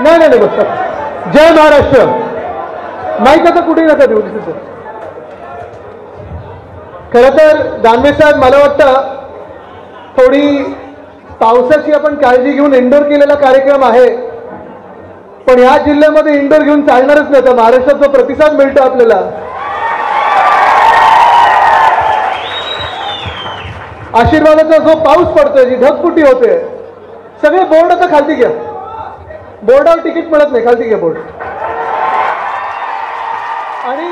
नाही नाही नाही बस. जय महाराष्ट्र. माईक आता कुठे नका देऊ. खरं तर दानवे साहेब, मला वाटतं थोडी पावसाची आपण काळजी घेऊन इंडोर केलेला कार्यक्रम आहे, पण या जिल्ह्यामध्ये इंडोर घेऊन चालणारच नाही. तर महाराष्ट्रात जो प्रतिसाद मिळतो आपल्याला, आशीर्वादाचा जो पाऊस पडतोय, जी ढगफुटी होते, सगळे बोर्ड आता खालती घ्या. बोर्डावर तिकीट मिळत नाही, खालती घ्या बोर्ड. आणि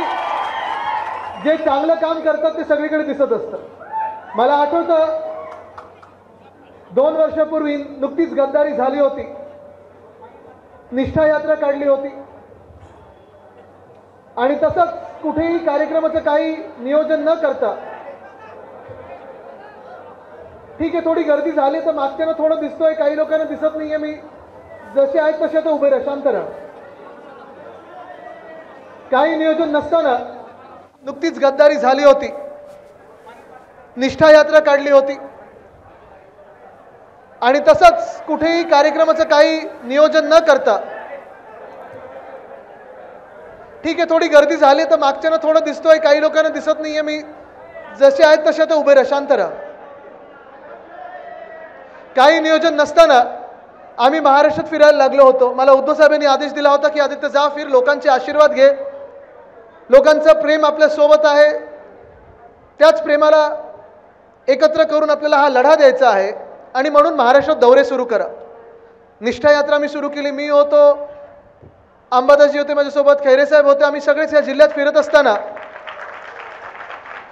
जे चांगलं काम करतात ते सगळीकडे दिसत असतं. मला आठवतं 2 वर्षापूर्वी नुकतीच गद्दारी झाली होती, निष्ठा यात्रा काढली होती, आणि तसंच कुठेही कार्यक्रमाचं काही नियोजन न करता, ठीक आहे थोडी गर्दी झाली तर मागच्यानं थोडं दिसतोय, काही लोकांना दिसत नाहीये. मी जसे आहेत तसे तर उभे राहा, शांत राहा. काही नियोजन नसताना नुकतीच गद्दारी झाली होती, निष्ठा यात्रा काढली होती, आणि तसंच कुठेही कार्यक्रमाचं काही नियोजन न करता, ठीक आहे थोडी गर्दी झाली तर मागच्यानं थोडं दिसतोय, काही लोकांना दिसत नाहीये. मी जसे आहेत तसे तर उभे राहा, शांत राहा. काही नियोजन नसताना आम्ही महाराष्ट्रात फिरायला लागलो होतो. मला उद्धव साहेबांनी आदेश दिला होता की आदित्य जा फिर, लोकांचे आशीर्वाद घे, लोकांचं प्रेम आपल्या सोबत आहे, त्याच प्रेमाला एकत्र करून आपल्याला हा लढा द्यायचा आहे, आणि म्हणून महाराष्ट्रात दौरे सुरू करा. निष्ठा यात्रा मी सुरू केली. मी होतो, अंबादासजी होते माझ्यासोबत, खैरे साहेब होते. आम्ही सगळेच या जिल्ह्यात फिरत असताना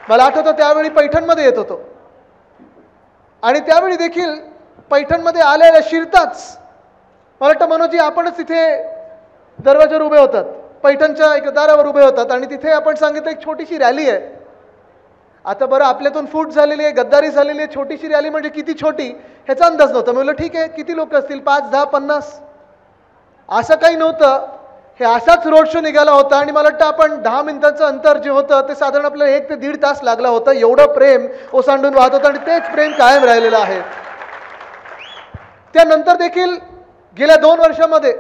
मला आठवतं त्यावेळी पैठणमध्ये येत होतो, आणि त्यावेळी देखील पैठणमध्ये आलेल्या शिरताच मला वाटतं मनोजी आपणच तिथे दरवाजावर उभे होतात, पैठणच्या एक दारावर उभे होतात, आणि तिथे आपण सांगितलं एक छोटीशी रॅली आहे. आता बरं आपल्यातून फूट झालेली आहे, गद्दारी झालेली आहे, छोटीशी रॅली म्हणजे किती छोटी ह्याचा अंदाज नव्हता. मी म्हटलं ठीक आहे, किती लोक असतील, 5, 10, 50, असं काही नव्हतं. हे असाच रोड शो निघाला होता, आणि मला वाटतं आपण 10 मिनिटांचं अंतर जे होतं ते साधारण आपल्याला 1 ते 1.5 तास लागला होता. एवढं प्रेम ओसांडून वाहत होतं, आणि तेच प्रेम कायम राहिलेलं आहे. त्यानंतर देखील गेल्या 2 वर्षामध्ये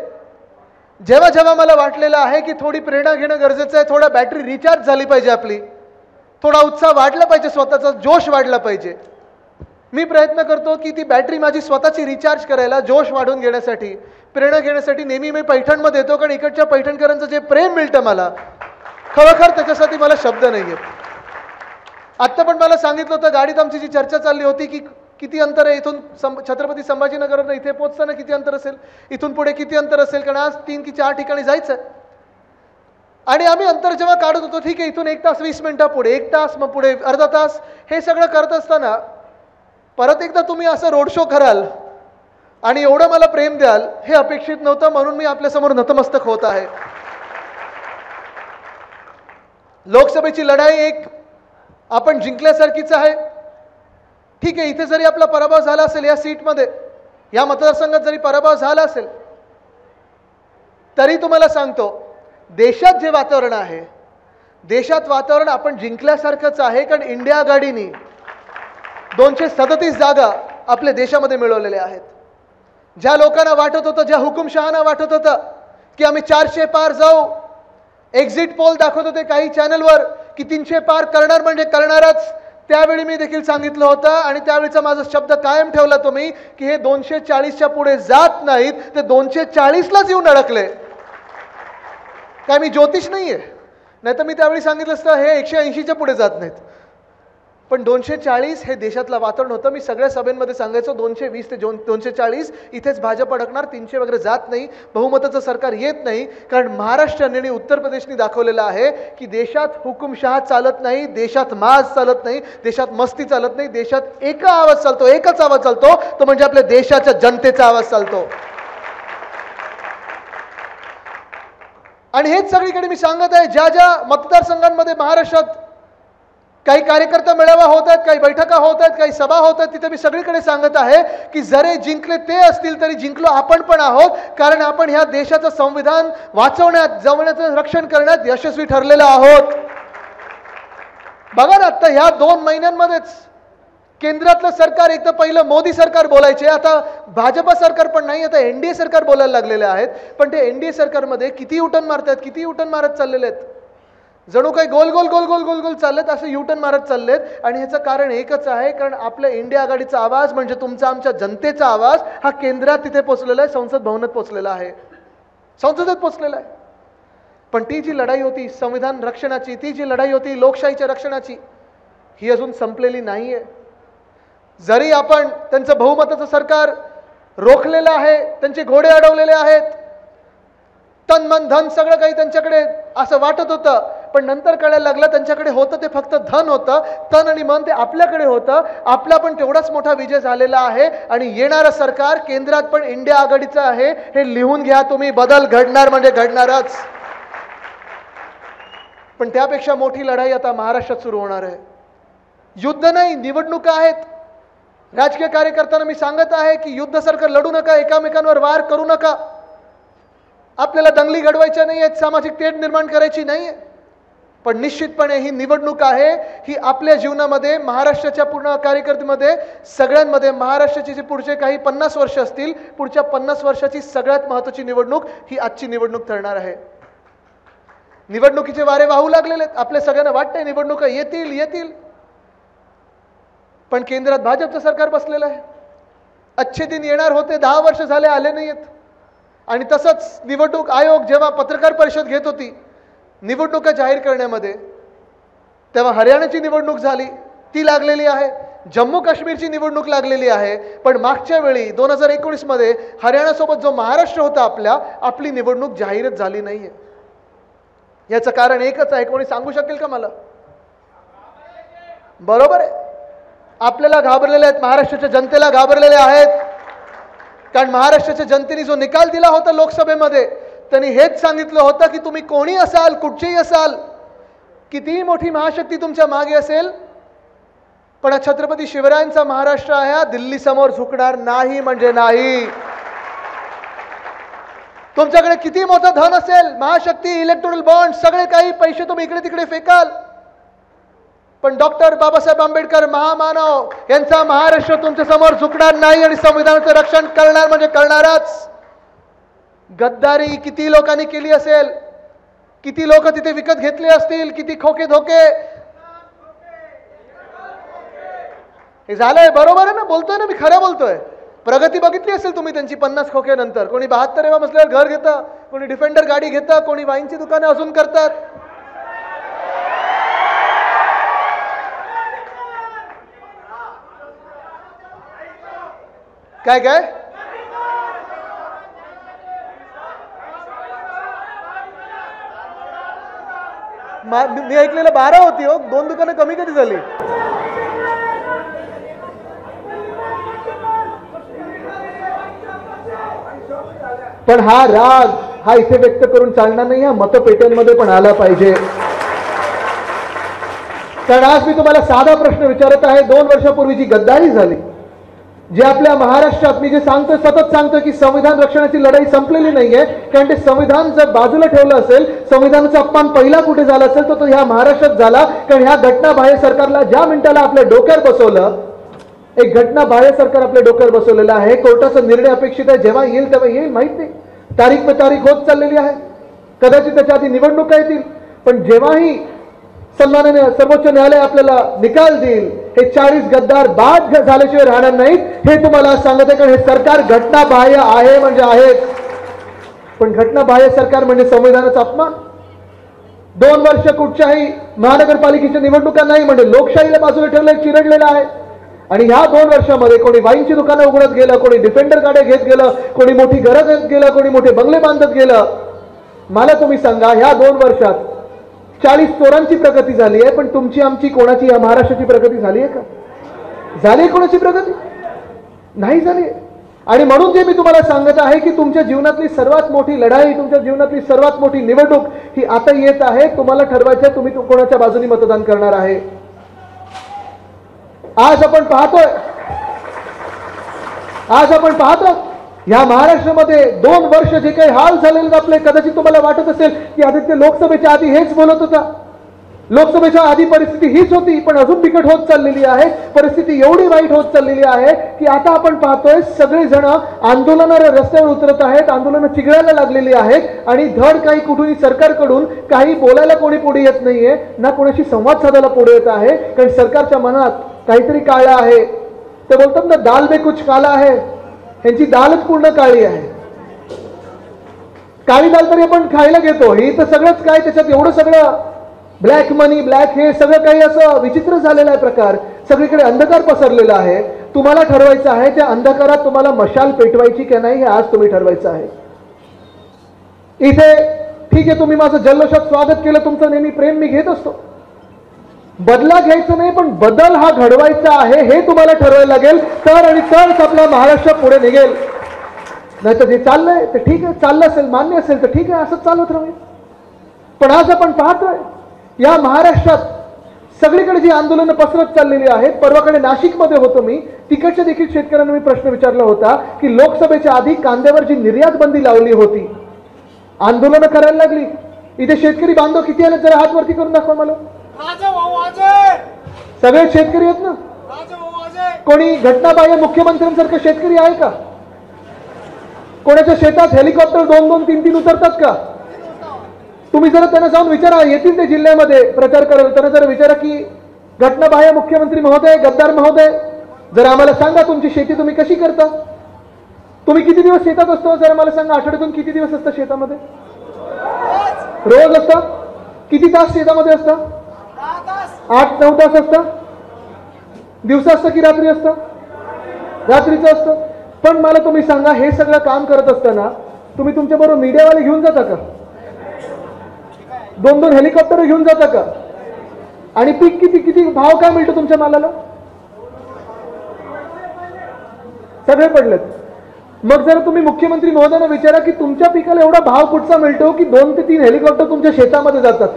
जेव्हा जेव्हा मला वाटलेलं आहे की थोडी प्रेरणा घेणं गरजेचं आहे, थोडा बॅटरी रिचार्ज झाली पाहिजे आपली, थोडा उत्साह वाढला पाहिजे, स्वतःचा जोश वाढला पाहिजे, मी प्रयत्न करतो की ती बॅटरी माझी स्वतःची रिचार्ज करायला, जोश वाढवून घेण्यासाठी, प्रेरणा घेण्यासाठी नेहमी मी पैठणमध्ये येतो. कारण इकडच्या पैठणकरांचं जे प्रेम मिळतं मला, खरोखर त्याच्यासाठी मला शब्द नाही आहेत. आत्ता पण मला सांगितलं होतं, गाडीत आमची जी चर्चा चालली होती की किती अंतर आहे इथून छत्रपती संभाजीनगरवरून इथे पोहोचताना किती अंतर असेल, इथून पुढे किती अंतर असेल, कारण आज 3 की 4 ठिकाणी जायचं. आणि आम्ही अंतर जेव्हा काढत होतो, ठीक आहे इथून 1 तास 20 मिनिटं पुढे, 1 तास, मग पुढे अर्धा तास, हे सगळं करत असताना परत एकदा तुम्ही असं रोड शो कराल आणि एवढं मला प्रेम द्याल हे अपेक्षित नव्हतं. म्हणून मी आपल्यासमोर नतमस्तक होत आहे. लोकसभेची लढाई एक आपण जिंकल्यासारखीच आहे. ठीक आहे, इथे जरी आपला पराभव झाला असेल, या सीटमध्ये, या मतदारसंघात जरी पराभव झाला असेल, तरी तुम्हाला सांगतो देशात जे वातावरण आहे, देशात वातावरण आपण जिंकल्यासारखंच आहे. कारण इंडिया आघाडीने 237 जागा आपल्या देशामध्ये मिळवलेल्या आहेत. ज्या लोकांना वाटत होतं, ज्या हुकुमशहांना वाटत होतं की आम्ही 400 पार जाऊ, एक्झिट पोल दाखवत होते काही चॅनलवर की 300 पार करणार म्हणजे करणारच, त्यावेळी मी देखील सांगितलं होतं, आणि त्यावेळीचा माझा शब्द कायम ठेवला तुम्ही की हे 240च्या पुढे जात नाहीत, ते 240लाच येऊन अडकले. काय मी ज्योतिष नाहीये, नाही तर मी त्यावेळी सांगितलं असतं हे 180च्या पुढे जात नाहीत. पण 240 हे देशातलं वातावरण होतं. मी सगळ्या सभेमध्ये सांगायचो 220 ते 240 इथेच भाजप अडकणार, 300 वगैरे जात नाही, बहुमताचं सरकार येत नाही. कारण महाराष्ट्र आणि उत्तर प्रदेशने दाखवलेलं आहे की देशात हुकुमशहा चालत नाही, देशात माज चालत नाही, देशात मस्ती चालत नाही, देशात एकच आवाज चालतो, तो म्हणजे आपल्या देशाच्या जनतेचा आवाज चालतो. आणि हेच सगळीकडे मी सांगत आहे. ज्या ज्या मतदारसंघांमध्ये महाराष्ट्रात काही कार्यकर्ता मेळावा होत आहेत, काही बैठका होत आहेत, काही सभा होत आहेत, तिथे मी सगळीकडे सांगत आहे की जरे जिंकले ते असतील तरी जिंकलो आपण पण आहोत. कारण आपण ह्या देशाचं संविधान वाचवण्यात, जवळण्याचं रक्षण करण्यात यशस्वी ठरलेलो आहोत. बघा ना, आता ह्या 2 महिन्यांमध्येच केंद्रातलं सरकार एक तर पहिलं मोदी सरकार बोलायचे, आता भाजपा सरकार पण नाही, आता एनडीए सरकार बोलायला लागलेले आहेत. पण ते एनडीए सरकारमध्ये किती युटर्न मारतात, किती युटर्न मारत चाललेले आहेत. जणू काही गोल गोल गोल गोल गोल गोल चाललेत, असं युटर्न मारत चाललेत. आणि ह्याचं कारण एकच आहे, कारण आपल्या इंडिया आघाडीचा आवाज म्हणजे तुमचा आमच्या जनतेचा आवाज हा केंद्रात तिथे पोचलेला आहे, संसद भवनात पोचलेला आहे, संसदेत पोचलेला आहे. पण ती जी लढाई होती संविधान रक्षणाची, ती जी लढाई होती लोकशाहीच्या रक्षणाची, ही अजून संपलेली नाहीये. जरी आपण त्यांचं बहुमताचं सरकार रोखलेलं आहे, त्यांचे घोडे अडवलेले आहेत, तन मन धन सगळं काही त्यांच्याकडे असं वाटत होतं, पण नंतर कळायला लागलं त्यांच्याकडे होतं ते फक्त धन होतं, तन आणि मन ते आपल्याकडे होतं. आपला पण तेवढाच मोठा विजय झालेला आहे आणि येणारं सरकार केंद्रात पण इंडिया आघाडीचं आहे. हे लिहून घ्या तुम्ही, बदल घडणार म्हणजे घडणारच. पण त्यापेक्षा मोठी लढाई आता महाराष्ट्रात सुरू होणार आहे. युद्ध नाही, निवडणुका आहेत. राजकीय कार्यकर्त्यांना मी सांगत आहे की युद्धासारखं लढू नका, एकामेकांवर वार करू नका. आपल्याला दंगली घडवायच्या नाही आहेत, सामाजिक तेढ निर्माण करायची नाही आहे. पण निश्चितपणे ही निवडणूक आहे, ही आपल्या जीवनामध्ये, महाराष्ट्राच्या पूर्ण कार्यकर्त्यामध्ये, सगळ्यांमध्ये महाराष्ट्राची जी पुढचे काही 50 वर्ष असतील, पुढच्या 50 वर्षाची सगळ्यात महत्त्वाची निवडणूक ही आजची निवडणूक ठरणार आहे. निवडणुकीचे वारे वाहू लागलेले आहेत. आपल्या सगळ्यांना वाटतंय निवडणुका येतील येतील, पण केंद्रात भाजपचं सरकार बसलेलं आहे. अच्छे दिन येणार होते, 10 वर्ष झाले, आले नाहीत. आणि तसंच निवडणूक आयोग जेव्हा पत्रकार परिषद घेत होती निवडणुका जाहीर करण्यामध्ये, तेव्हा हरियाणाची निवडणूक झाली, ती लागलेली आहे. जम्मू काश्मीरची निवडणूक लागलेली आहे. पण मागच्या वेळी 2019 मध्ये हरियाणासोबत जो महाराष्ट्र होता आपली निवडणूक जाहीरच झाली नाहीये. याचं कारण एकच आहे, कोणी सांगू शकेल का मला? बरोबर आहे, आपल्याला घाबरलेले आहेत, महाराष्ट्राच्या जनतेला घाबरलेले आहेत. कारण महाराष्ट्राच्या जनतेने जो निकाल दिला होता लोकसभेमध्ये, त्यांनी हेच सांगितलं होतं की तुम्ही कोणी असाल, कुठचेही असाल, कितीही मोठी महाशक्ती तुमच्या मागे असेल, पण छत्रपती शिवरायांचा महाराष्ट्र आहे, दिल्ली समोर झुकणार नाही म्हणजे नाही. तुमच्याकडे किती मोठं धन असेल, महाशक्ती, इलेक्टोरल बॉन्ड, सगळे काही पैसे तुम्ही इकडे तिकडे फेकाल, पण डॉक्टर बाबासाहेब आंबेडकर महामानव यांचा महाराष्ट्र तुमच्या समोर झुकणार नाही आणि संविधानाचं रक्षण करणार म्हणजे करणारच. गद्दारी किती लोकांनी केली असेल, किती लोक तिथे विकत घेतले असतील, किती खोके धोके हे झालंय. बरोबर आहे ना, बोलतोय ना मी, खरं बोलतोय. प्रगती बघितली असेल तुम्ही त्यांची 50 खोके नंतर. कोणी 72 बसल्यावर घर घेतं, कोणी डिफेंडर गाडी घेतं, कोणी वाईनची दुकानं अजून करतात. काय काय मी ऐकलेलं 12 होती हो, 2 दुकानं कमी कधी झाली? पण हा राग हा इथे व्यक्त करून चालणार नाही, हा मतपेट्यांमध्ये पण आला पाहिजे. कारण आज मी तुम्हाला साधा प्रश्न विचारत आहे, 2 वर्षापूर्वी जी गद्दारी झाली, जे आपल्या महाराष्ट्रात, मी जे सांगतोय, सतत सांगतोय की संविधान रक्षणाची लढाई संपलेली नाहीये. कारण ते संविधान जर बाजूला ठेवलं असेल, संविधानाचा अपमान पहिला कुठे झाला असेल तर तो ह्या महाराष्ट्रात झाला. कारण ह्या घटनाबाह्य सरकारला ज्या मिनिटाला आपल्या डोक्यावर बसवलं, एक घटनाबाह्य सरकार आपल्या डोक्यावर बसवलेलं आहे. कोर्टाचा निर्णय अपेक्षित आहे, जेव्हा येईल तेव्हा येईल, माहित नाही, तारीख पे तारीख होत चाललेली आहे. कदाचित त्याच्या आधी निवडणुका येतील, पण जेव्हाही सन्माननीय सर्वोच्च न्यायालय आपल्याला निकाल देईल, हे 40 गद्दार बाद झाल्याशिवाय राहणार नाहीत. हे तुम्हाला सांगत आहे, कारण हे सरकार घटनाबाह्य आहे म्हणजे आहेच. पण घटनाबाह्य सरकार म्हणजे संविधानाचा अपमान. 2 वर्ष कुठच्याही महानगरपालिकेच्या निवडणुका नाही म्हणजे लोकशाहीला बाजूला ठेवलं, चिरडलेलं आहे. आणि ह्या 2 वर्षामध्ये कोणी वाईनची दुकानं उघडत गेलं, कोणी डिफेंडर गाड्या घेत गेलं, कोणी मोठी घरं घेत गेलं, कोणी मोठे बंगले बांधत गेलं. मला तुम्ही सांगा, ह्या 2 वर्षात 40 चोरांची प्रगती झाली आहे, पण तुमची, आमची, कोणाची, या महाराष्ट्राची प्रगती झाली आहे का? झाली कोणाची प्रगती? नाही झाली. आणि म्हणून जे मी तुम्हाला सांगत आहे की तुमच्या जीवनातली सर्वात मोठी लढाई, तुमच्या जीवनातली सर्वात मोठी निवडणूक ही आता येत आहे. तुम्हाला ठरवायचं तुम्ही कोणाच्या बाजूने मतदान करणार आहे. आज आपण पाहतो या महाराष्ट्रामध्ये 2 वर्ष जे काही हाल झालेले आपले, कदाचित तुम्हाला वाटत असेल की आदित्य लोकसभेच्या आधी हेच बोलत होता. लोकसभेच्या आधी परिस्थिती हीच होती, पण अजून बिकट होत चाललेली आहे. परिस्थिती एवढी वाईट होत चाललेली आहे की आता आपण पाहतोय सगळेजण आंदोलनाला रस्त्यावर उतरत आहेत, आंदोलनं चिघळायला लागलेली आहेत आणि धड काही कुठूनही सरकारकडून काही बोलायला कोणी पुढे येत नाहीये, ना कोणाशी संवाद साधायला पुढे येत आहे. कारण सरकारच्या मनात काहीतरी काळं आहे. ते बोलतात ना, दाल में कुछ काला है, यांची दालच पूर्ण काळी आहे. काळी दाल तरी आपण खायला घेतो, ही तर सगळंच काय त्याच्यात एवढं सगळं ब्लॅक मनी, ब्लॅक हे सगळं काही असं विचित्र झालेला आहे प्रकार. सगळीकडे अंधकार पसरलेला आहे. तुम्हाला ठरवायचं आहे त्या अंधकारात तुम्हाला मशाल पेटवायची की नाही हे आज तुम्ही ठरवायचं आहे. इथे ठीक आहे, तुम्ही माझं जल्लोषात स्वागत केलं, तुमचं नेहमी प्रेम मी घेत असतो. बदला घ्यायचं नाही, पण बदल हा घडवायचा आहे हे तुम्हाला ठरवायला लागेल. तर आणि तरच आपला महाराष्ट्र पुढे निघेल. नाही तर जे चाललंय ते ठीक आहे, चाललं असेल, मान्य असेल तर ठीक आहे, असंच चालत राहील. पण आज आपण पाहतोय या महाराष्ट्रात सगळीकडे जी आंदोलनं पसरत चाललेली आहेत. परवाकडे नाशिकमध्ये होतो मी, तिकडच्या देखील शेतकऱ्यांना मी प्रश्न विचारला होता की लोकसभेच्या आधी कांद्यावर जी निर्यात बंदी लावली होती, आंदोलनं करायला लागली. इथे शेतकरी बांधव किती आले जरा हात वरती करून दाखवा मला. सगळे शेतकरी आहेत ना? कोणी घटनाबाह्य मुख्यमंत्र्यांसारखं शेतकरी आहे का? कोणाच्या शेतात हेलिकॉप्टर 2-2, 3-3 उतरतात का? तुम्ही जरा त्यांना जाऊन विचारा, येतील ते जिल्ह्यामध्ये प्रचार करायला, त्यांना जरा विचारा की घटनाबाह्य मुख्यमंत्री महोदय, गद्दार महोदय, जरा आम्हाला सांगा तुमची शेती तुम्ही कशी करता? तुम्ही किती दिवस शेतात असतो जरा मला सांगा. आठवड्यातून किती दिवस असतं शेतामध्ये? रोज असतं? किती तास शेतामध्ये असतं? 8-9 तास असतं. दिवसा असतं की रात्री असतं? रात्रीचं असतं. पण मला तुम्ही सांगा, हे सगळं काम करत असताना तुम्ही तुमच्या बरोबर मीडियावाले घेऊन जाता का? 2-2 हेलिकॉप्टर घेऊन जाता का? आणि पीक किती भाव काय मिळतो तुमच्या मालाला? सगळे पडलेत. मग जर तुम्ही मुख्यमंत्री महोदयांना विचारा की तुमच्या पिकाला एवढा भाव कुठचा मिळतो की 2 ते 3 हेलिकॉप्टर तुमच्या शेतामध्ये जातात.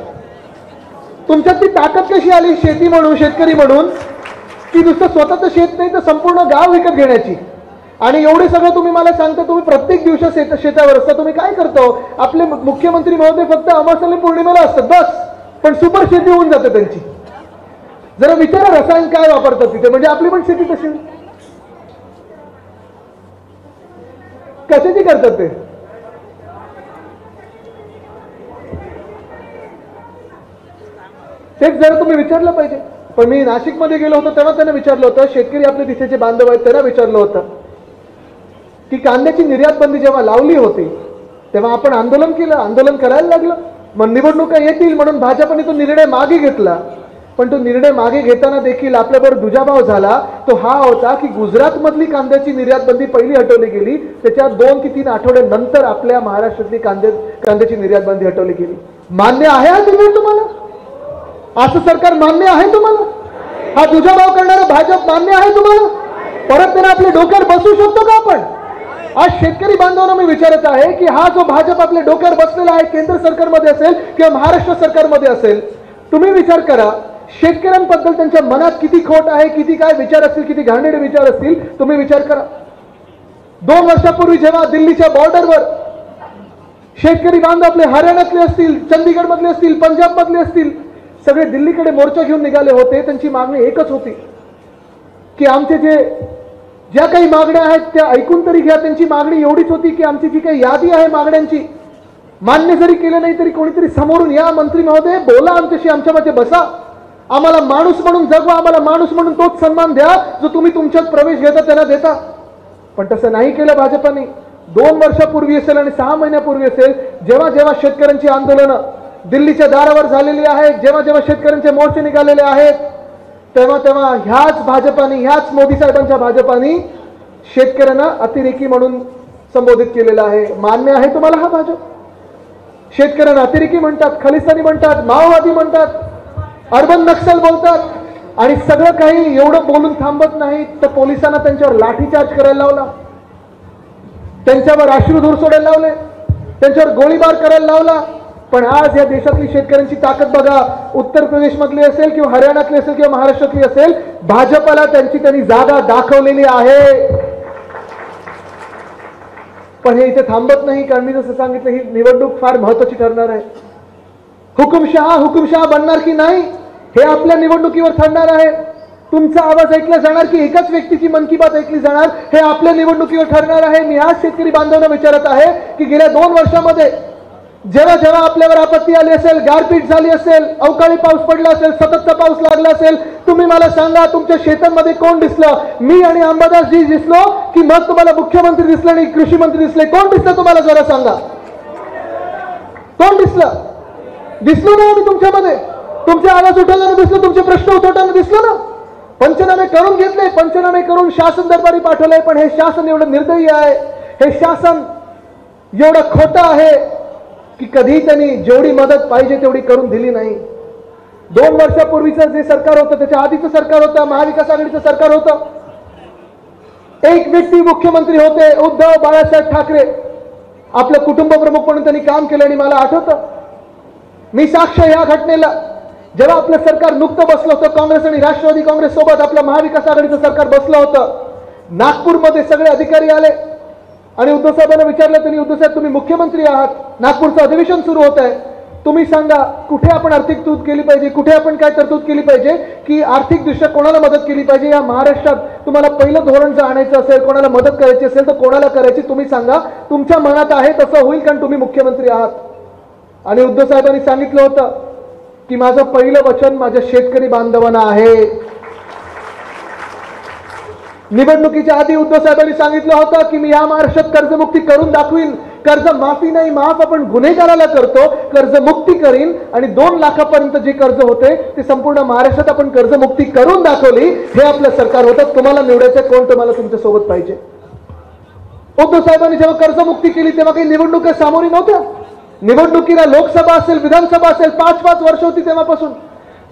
तुमच्यात ती ताकद कशी आली शेती म्हणून, शेतकरी म्हणून, की नुसतं स्वतःचं शेत नाही तर संपूर्ण गाव विकत घेण्याची? आणि एवढे सगळं तुम्ही मला सांगता, तुम्ही प्रत्येक दिवशी शेतावर असता. तुम्ही काय करतो? आपले मुख्यमंत्री महोदय फक्त अमावास्या पौर्णिमेला असतात बस, पण सुपर शेती होऊन जाते त्यांची. जरा विचारा रसायन काय वापरतात तिथे, म्हणजे आपली पण शेती तशी कशाची करतात ते? तेच जरा तुम्ही विचारलं पाहिजे. पण मी नाशिकमध्ये गेलो होतो तेव्हा त्यांना विचारलं होतं, शेतकरी आपले तिथेचे बांधव आहेत त्यांना विचारलं होतं की कांद्याची निर्यात बंदी जेव्हा लावली होती तेव्हा आपण आंदोलन केलं, आंदोलन करायला लागलं. मग निवडणुका येतील म्हणून भाजपने तो निर्णय मागे घेतला. पण तो निर्णय मागे घेताना देखील आपल्याबरोबर दुजाभाव झाला. तो हा होता की गुजरातमधली कांद्याची निर्यात बंदी पहिली हटवली गेली, त्याच्या 2 की 3 आठवड्यानंतर आपल्या महाराष्ट्रातली कांद्याची निर्यात बंदी हटवली गेली. मान्य आहे हा निर्णय तुम्हाला? असं सरकार मान्य आहे तुम्हाला? हा दुजाभाव करणारा भाजप मान्य आहे तुम्हाला? परत त्यांना आपल्या डोक्यावर बसू शकतो का आपण? आज शेतकरी बांधवांना मी विचारत आहे की हा जो भाजप आपल्या डोक्यावर बसलेला आहे, केंद्र सरकारमध्ये असेल किंवा महाराष्ट्र सरकारमध्ये असेल, तुम्ही विचार करा शेतकऱ्यांबद्दल त्यांच्या मनात किती खोट आहे, किती काय विचार असतील, किती घाणेरडे विचार असतील. तुम्ही विचार करा. 2 वर्षापूर्वी जेव्हा दिल्लीच्या बॉर्डरवर शेतकरी बांधव आपले हरियाणातले असतील, चंदीगड मधले असतील, पंजाब मधले असतील, सगळे दिल्लीकडे मोर्चा घेऊन निघाले होते. त्यांची मागणी एकच होती की आमचे ज्या काही मागण्या आहेत त्या ऐकून तरी घ्या. त्यांची मागणी एवढीच होती की आमची जी काही यादी आहे मागण्यांची, मान्य जरी केलं नाही तरी कोणीतरी समोरून या, मंत्री महोदय बोला आमच्याशी, आमच्यामध्ये बसा, आम्हाला माणूस म्हणून जगवा, आम्हाला माणूस म्हणून तोच सन्मान द्या जो तुम्ही तुमच्यात प्रवेश घेता त्यांना देता. पण तसं नाही केलं भाजपाने. 2 वर्षापूर्वी असेल आणि 6 महिन्यापूर्वी असेल, जेव्हा जेव्हा शेतकऱ्यांची आंदोलनं दिल्लीच्या दारावर झालेली आहेत, जेव्हा जेव्हा शेतकऱ्यांचे मोर्चे निघालेले आहेत, तेव्हा तेव्हा ह्याच भाजपाने, ह्याच मोदी साहेबांच्या भाजपाने शेतकऱ्यांना अतिरेकी म्हणून संबोधित केलेलं आहे. मान्य आहे तुम्हाला हा भाजप? शेतकऱ्यांना अतिरेकी म्हणतात, खलिस्तानी म्हणतात, माओवादी म्हणतात, अर्बन नक्सल बोलतात. आणि सगळं काही एवढं बोलून थांबत नाही तर पोलिसांना त्यांच्यावर लाठीचार्ज करायला लावला, त्यांच्यावर अश्रुधूर सोडायला लावले, त्यांच्यावर गोळीबार करायला लावला. पण आज या देशातली शेतकऱ्यांची ताकद बघा. उत्तर प्रदेश मधली असेल किंवा हरियाणातली असेल किंवा महाराष्ट्रातली असेल, भाजपला त्यांनी जागा दाखवलेली आहे. पण हे इथे थांबत नाही, कारण मी जसं सांगितलं ही निवडणूक फार महत्वाची ठरणार आहे. हुकुमशहा बनणार की नाही हे आपल्या निवडणुकीवर ठरणार आहे. तुमचा आवाज ऐकला जाणार की एकाच व्यक्तीची मन की बात ऐकली जाणार हे आपल्या निवडणुकीवर ठरणार आहे. मी आज शेतकरी बांधवांना विचारत आहे की गेल्या 2 वर्षामध्ये जेव्हा जेव्हा आपल्यावर आपत्ती आली असेल, गारपीट झाली असेल, अवकाळी पाऊस पडला असेल, सततचा पाऊस लागला असेल, तुम्ही मला सांगा तुमच्या शेतांमध्ये कोण दिसलं? मी आणि अंबादासजी दिसलो की मग तुम्हाला मुख्यमंत्री दिसले आणि कृषी मंत्री दिसले? कोण दिसलं तुम्हाला जरा सांगा? कोण दिसलं? दिसलो ना आम्ही तुमच्यामध्ये. तुमचे आवाज उठवताना दिसलो, तुमचे प्रश्न उठवताना दिसलो ना. पंचनामे करून घेतले, पंचनामे करून शासन दरबारी पाठवले, पण हे शासन एवढं निर्दयी आहे, हे शासन एवढं खोटं आहे की कधी त्यांनी जेवढी मदत पाहिजे तेवढी करून दिली नाही. 2 वर्षापूर्वीचं जे सरकार होतं, त्याच्या आधीचं सरकार होतं, महाविकास आघाडीचं सरकार होतं, एक व्यक्ती मुख्यमंत्री होते, उद्धव बाळासाहेब ठाकरे. आपलं कुटुंब प्रमुख म्हणून त्यांनी काम केलं आणि मला आठवतं, मी साक्ष या घटनेला. जेव्हा आपलं सरकार नुकतं बसलं होतं, काँग्रेस आणि राष्ट्रवादी काँग्रेस सोबत आपलं महाविकास आघाडीचं सरकार बसलं होतं, नागपूरमध्ये सगळे अधिकारी आले आणि उद्धव साहेबांना विचारलं. त्यांनी, उद्धव साहेब तुम्ही मुख्यमंत्री आहात, नागपूरचं अधिवेशन सुरू होत आहे, तुम्ही सांगा कुठे आपण आर्थिक तरतूद केली पाहिजे, कुठे आपण काय तरतूद केली पाहिजे की आर्थिकदृष्ट्या कोणाला मदत केली पाहिजे या महाराष्ट्रात? तुम्हाला पहिलं धोरण जर आणायचं असेल, कोणाला मदत करायची असेल तर कोणाला करायची तुम्ही सांगा, तुमच्या मनात आहे तसं होईल, कारण तुम्ही मुख्यमंत्री आहात. आणि उद्धव साहेबांनी सांगितलं होतं की माझं पहिलं वचन माझ्या शेतकरी बांधवांना आहे. निवडणुकीच्या आधी उद्धव साहेबांनी सांगितलं होतं की मी या महाराष्ट्रात कर्जमुक्ती करून दाखवीन. कर्ज माफी नाही, माफ आपण गुन्हेगाराला करतो, कर्जमुक्ती करीन आणि 2 लाखापर्यंत जे कर्ज होते ते संपूर्ण महाराष्ट्रात आपण कर्जमुक्ती करून दाखवली. हे आपलं सरकार होतं. तुम्हाला निवडायचं कोण तुम्हाला तुमच्या सोबत पाहिजे? उद्धव साहेबांनी जेव्हा कर्जमुक्ती केली तेव्हा काही निवडणुका सामोरी नव्हत्या. निवडणुकीला लोकसभा असेल, विधानसभा असेल, 5-5 वर्ष होती तेव्हापासून.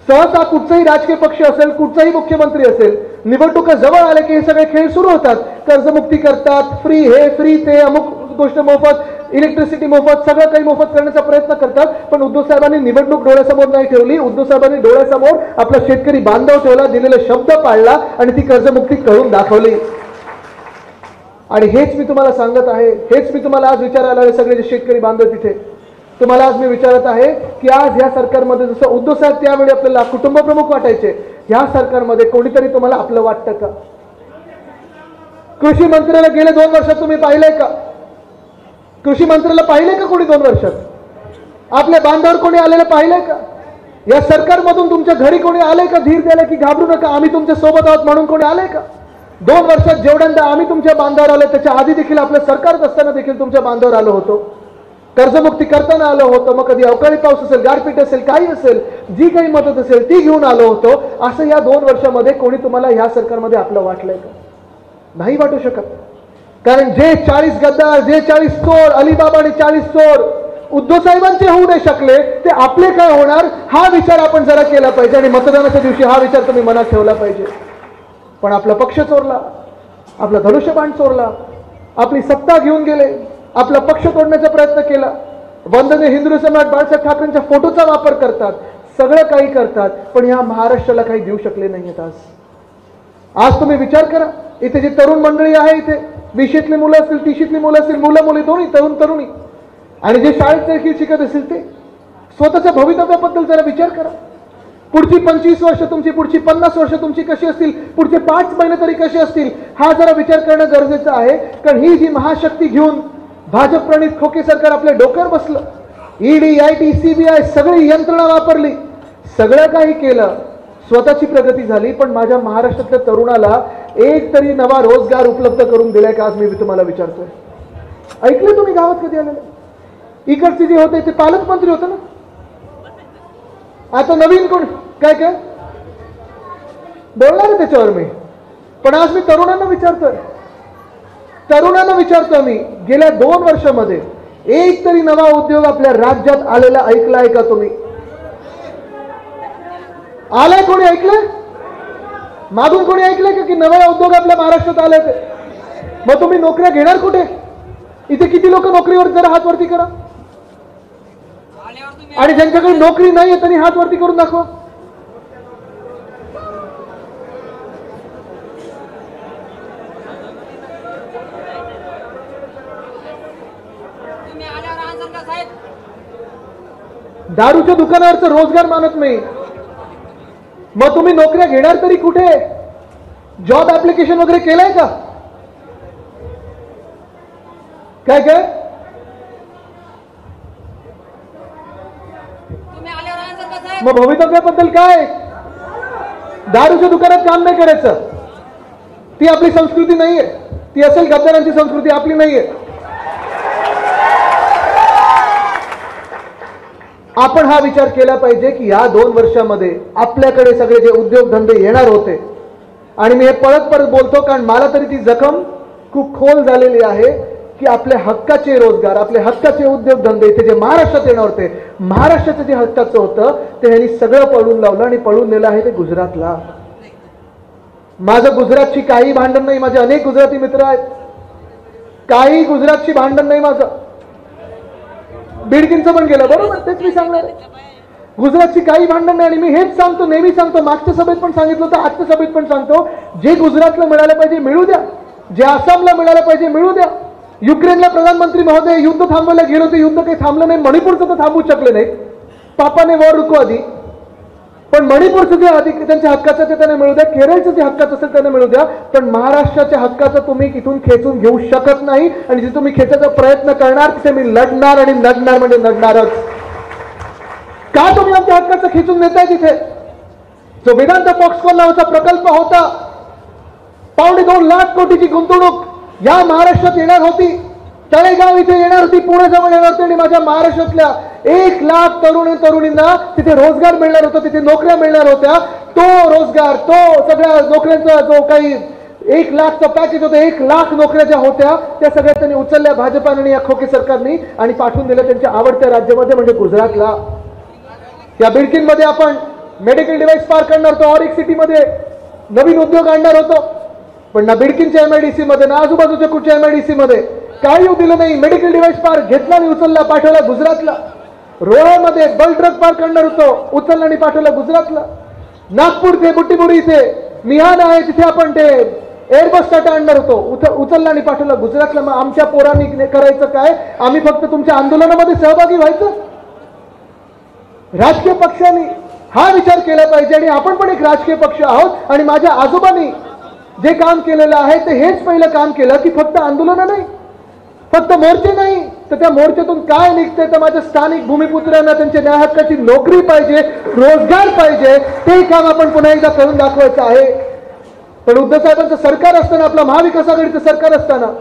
सहसा कुठचाही राजकीय पक्ष असेल, कुठचाही मुख्यमंत्री असेल, निवडणुका जवळ आले की हे सगळे खेळ सुरू होतात. कर्जमुक्ती करतात, फ्री हे फ्री ते, अमुक गोष्ट मोफत, इलेक्ट्रिसिटी मोफत, सगळं काही मोफत करण्याचा प्रयत्न करतात. पण उद्धव साहेबांनी निवडणूक डोळ्यासमोर नाही ठेवली. उद्धव साहेबांनी डोळ्यासमोर आपला शेतकरी बांधव ठेवला, दिलेले शब्द पाळला आणि ती कर्जमुक्ती करून दाखवली. आणि हेच मी तुम्हाला सांगत आहे, हेच मी तुम्हाला आज विचारायला आले सगळे जे शेतकरी बांधव तिथे. तुम्हाला आज मी विचारत आहे की आज ह्या सरकारमध्ये जसं उद्धव साहेब त्यावेळी आपल्याला कुटुंब प्रमुख वाटायचे, ह्या सरकारमध्ये कोणीतरी तुम्हाला आपलं वाटतं का? कृषी मंत्र्याला गेले 2 वर्षात तुम्ही पाहिलंय का? कृषी मंत्र्याला पाहिलंय का कोणी 2 वर्षात? आपल्या बांधावर कोणी आलेलं पाहिलंय का? या सरकारमधून तुमच्या घरी कोणी आलंय का? धीर द्यायला की घाबरू नका आम्ही तुमच्या सोबत आहोत म्हणून कोणी आलंय का? 2 वर्षात जेवढ्यांदा आम्ही तुमच्या बांधावर आलो, त्याच्या आधी देखील आपल्या सरकारत असताना देखील तुमच्या बांधावर आलो होतो, कर्जमुक्ती करताना आलो होतो. मग कधी अवकाळी पाऊस असेल, गारपीट असेल, काही असेल, जी काही मदत असेल ती घेऊन आलो होतो. असं या 2 वर्षामध्ये कोणी तुम्हाला ह्या सरकारमध्ये आपलं वाटलंय का? नाही वाटू शकत. कारण जे 40 गद्दार, जे 40 चोर, अलिबाबा आणि 40 चोर उद्धव साहेबांचे होऊ नाही शकले, ते आपले काय होणार हा विचार आपण जरा केला पाहिजे. आणि मतदानाच्या दिवशी हा विचार तुम्ही मनात ठेवला पाहिजे. पण आपला पक्ष चोरला, आपला धनुष्यबाण चोरला, आपली सत्ता घेऊन गेले, आपला पक्ष तोडण्याचा प्रयत्न केला. वंदनीय हिंदू सम्राट बाळासाहेब ठाकरेंच्या फोटोचा वापर करतात, सगळं काही करतात, पण ह्या महाराष्ट्राला काही देऊ शकले नाहीत. आज तुम्ही विचार करा, इथे जी तरुण मंडळी आहे, इथे 20शीतली मुलं असतील, 30शीतली मुलं असतील, मुलं मुली दोन्ही, तरुण तरुणी, आणि जे शाळेत देखील शिकत असतील, ते स्वतःच्या भवितव्याबद्दल जरा विचार करा. पुढची 25 वर्ष तुमची, पुढची 50 वर्ष तुमची कशी असतील, पुढचे 5 महिने तरी कसे असतील, हा जरा विचार करणं गरजेचं आहे. कारण ही जी महाशक्ती घेऊन भाजप प्रणित खोके सरकार आपल्या डोक्यावर बसलं. ईडी, आयटी, सीबीआय सगळी यंत्रणा वापरली, सगळं काही केलं, स्वतःची प्रगती झाली. पण माझ्या महाराष्ट्रातल्या तरुणाला एक तरी नवा रोजगार उपलब्ध करून दिलाय का? आज मी तुम्हाला विचारतोय. ऐकलं तुम्ही गावात कधी आलेलं? इकडचे जे होते ते पालकमंत्री होते ना, आता नवीन कोण काय काय बोलणार आहे त्याच्यावर मी. पण आज मी तरुणांना विचारतोय, मी गेल्या 2 वर्षामध्ये एक तरी नवा उद्योग आपल्या राज्यात आलेला ऐकलाय का तुम्ही? आलाय कोणी? ऐकलंय? मागून कोणी ऐकलंय का की नवा उद्योग आपल्या महाराष्ट्रात आलाय ते? मग तुम्ही नोकऱ्या घेणार कुठे? इथे किती लोक नोकरीवर? जरा हात वरती करा. आणि ज्यांच्याकडे नोकरी नाहीये त्यांनी हात वरती करून दाखवा. दारूच्या दुकानावरचं रोजगार मानत नाही, मग तुम्ही नोकऱ्या घेणार तरी कुठे? जॉब ऍप्लिकेशन वगैरे केलंय का? काय काय मग भवितव्याबद्दल काय? दारूच्या दुकानात काम नाही करायचं, ती आपली संस्कृती नाहीये. ती असेल गद्दारांची संस्कृती, आपली नाहीये. आपण हा विचार केला पाहिजे की या 2 वर्षामध्ये आपल्याकडे सगळे जे उद्योगधंदे येणार होते, आणि मी हे परत परत बोलतो कारण मला तरी ती जखम खूप खोल झालेली आहे की आपल्या हक्काचे रोजगार, आपले हक्काचे उद्योगधंदे इथे जे महाराष्ट्रात येणार होते, महाराष्ट्राचं जे हक्काचं होतं ते ह्यांनी सगळं पळून लावलं आणि पळून नेलं आहे ते गुजरातला. माझं गुजरातची काही भांडण नाही, माझे अनेक गुजराती मित्र आहेत, काही गुजरातची भांडण नाही माझं. बिडकींचं पण गेलं, बरोबर, तेच मी सांगणार. गुजरातची काही भांडण नाही. आणि मी हेच सांगतो, नेहमी सांगतो, मागच्या सभेत पण सांगितलं होतं, आजच्या सभेत पण सांगतो, जे गुजरातला मिळालं पाहिजे मिळू द्या, जे आसामला मिळालं पाहिजे मिळू द्या. युक्रेनला प्रधानमंत्री महोदय युद्ध थांबवायला गेलो होते, युद्ध काही थांबलं नाही. मणिपूरचं तर थांबवू शकले नाही, पापाने वॉर रुको आधी, पण मणिपूरचं जे अधिक त्यांच्या हक्काचं ते त्यांना मिळू द्या, केरळचं जे हक्काचं असेल त्यांना मिळू द्या, पण महाराष्ट्राच्या हक्काचं तुम्ही इथून खेचून घेऊ शकत नाही. आणि जे तुम्ही खेचायचा प्रयत्न करणार तिथे मी लढणार, आणि लढणार म्हणजे लढणारच. का तुम्ही आमच्या हक्काचं खेचून नेताय? तिथे जो वेदांत फॉक्सकॉन नावाचा प्रकल्प होता, 2.25 लाख कोटीची गुंतवणूक या महाराष्ट्रात येणार होती, तळेगाव इथे येणार होती, पुणे जवळ येणार होती, आणि माझ्या महाराष्ट्रातल्या 1 लाख तरुणींना तिथे रोजगार मिळणार होता, तिथे नोकऱ्या मिळणार होत्या. तो रोजगार, तो सगळ्या नोकऱ्यांचा जो काही 1 लाखचं पॅकेज होतं, 1 लाख नोकऱ्या ज्या होत्या त्या सगळ्या त्यांनी उचलल्या भाजपाने, या खोके सरकारने, आणि पाठवून दिल्या त्यांच्या आवडत्या राज्यामध्ये म्हणजे गुजरातला. या बिडकीनमध्ये आपण मेडिकल डिव्हाइस पार्क आणणार होतो, ऑरिक सिटीमध्ये नवीन उद्योग आणणार होतो, पण ना बिडकीनच्या MIDC मध्ये ना आजूबाजूच्या कुठच्या MIDC मध्ये काही येऊ दिलं नाही. मेडिकल डिव्हाइस पार्क घेतला आणि उचलला, पाठवला गुजरातला. रोहामध्ये बल्क ड्रग पार्क आणणार होतो, उचलला आणि पाठवला गुजरातला. नागपूर ते बुट्टीपुरी इथे मिहान आहे, तिथे आपण ते एअरबस टाटा आणणार होतो, उचलला आणि पाठवला गुजरातला. मग आमच्या पोरांनी करायचं काय? आम्ही फक्त तुमच्या आंदोलनामध्ये सहभागी व्हायचं? राजकीय पक्षांनी हा विचार केला पाहिजे, आणि आपण पण एक राजकीय पक्ष आहोत. आणि माझ्या आजोबांनी जे काम केलेलं आहे ते हेच पहिलं काम केलं की फक्त आंदोलन नाही, फक्त मोर्चे नाही, तर त्या मोर्चातून काय निघते तर माझ्या स्थानिक भूमिपुत्रांना त्यांच्या न्याय हक्काची नोकरी पाहिजे, रोजगार पाहिजे, ते काम आपण पुन्हा एकदा करून दाखवायचं आहे. पण उद्धव साहेबांचं सरकार असताना, आपलं महाविकास आघाडीचं सरकार असताना,